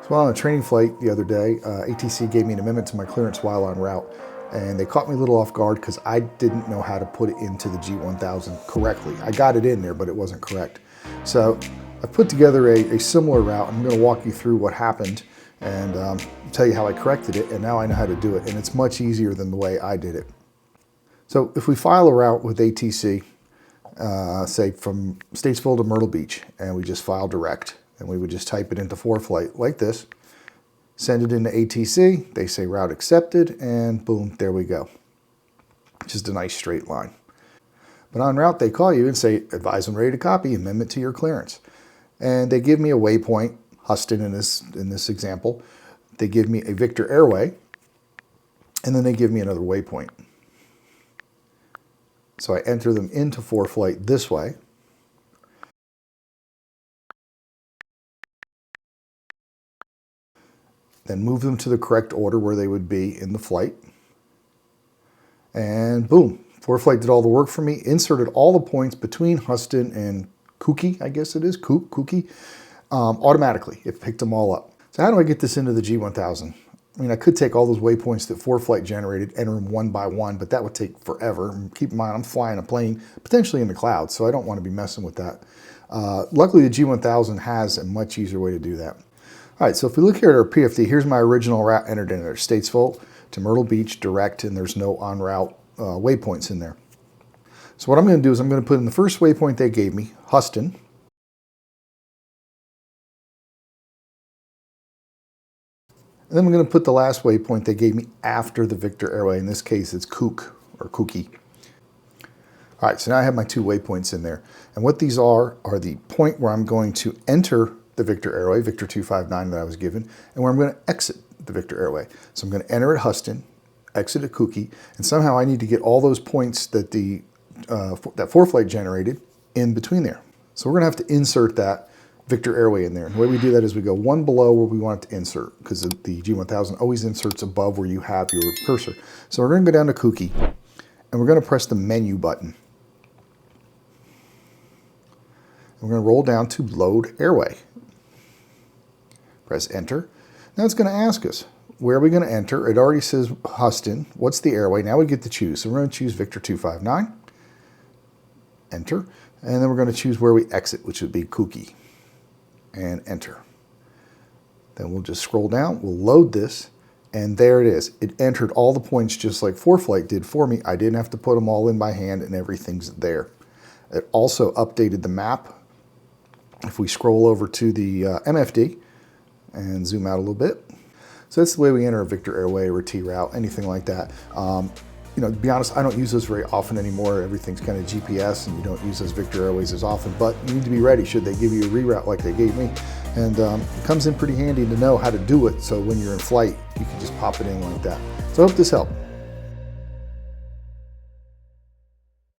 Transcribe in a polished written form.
Well, on a training flight the other day, ATC gave me an amendment to my clearance while en route, and they caught me a little off guard because I didn't know how to put it into the G1000 correctly. I got it in there, but it wasn't correct. So I put together a similar route. I'm going to walk you through what happened and tell you how I corrected it, and now I know how to do it, and it's much easier than the way I did it. So if we file a route with ATC, say from Statesville to Myrtle Beach, and we just file direct, and we would just type it into ForeFlight like this, send it into ATC, they say route accepted, and boom, there we go. Just a nice straight line. But en route, they call you and say, advise when ready to copy, amendment to your clearance. And they give me a waypoint, Houston in this example. They give me a Victor Airway, and then they give me another waypoint. So I enter them into ForeFlight this way. Then move them to the correct order where they would be in the flight. And boom, ForeFlight did all the work for me, inserted all the points between Houston and Kooky, I guess it is, Kooky, automatically. It picked them all up. So how do I get this into the G1000? I mean, I could take all those waypoints that ForeFlight generated, enter them one by one, but that would take forever. And keep in mind, I'm flying a plane potentially in the clouds, so I don't want to be messing with that. Luckily, the G1000 has a much easier way to do that. All right, so if we look here at our PFD, here's my original route entered in there, Statesville to Myrtle Beach direct, and there's no en route waypoints in there. So what I'm going to do is I'm going to put in the first waypoint they gave me, Houston. And then I'm going to put the last waypoint they gave me after the Victor Airway. In this case, it's Kooky. All right, so now I have my two waypoints in there. And what these are the point where I'm going to enter the Victor Airway, Victor 259 that I was given, and where I'm going to exit the Victor Airway. So I'm going to enter at Houston, exit at Kooky, and somehow I need to get all those points that that ForeFlight generated in between there. So we're going to have to insert that Victor Airway in there. And the way we do that is we go one below where we want it to insert, because the G1000 always inserts above where you have your cursor. So we're going to go down to Kooky, and we're going to press the menu button. We're going to roll down to load airway. Press enter. Now it's going to ask us, where are we going to enter? It already says Houston. What's the airway? Now we get to choose. So we're going to choose Victor 259. Enter. And then we're going to choose where we exit, which would be Kooky. And enter. Then we'll just scroll down. We'll load this. And there it is. It entered all the points just like ForeFlight did for me. I didn't have to put them all in by hand, and everything's there. It also updated the map. If we scroll over to the MFD and zoom out a little bit. So that's the way we enter a Victor Airway or a T route, anything like that. You know, to be honest, I don't use those very often anymore. Everything's kind of GPS, and you don't use those Victor Airways as often, but you need to be ready should they give you a reroute like they gave me. And it comes in pretty handy to know how to do it, so when you're in flight, you can just pop it in like that. So I hope this helped.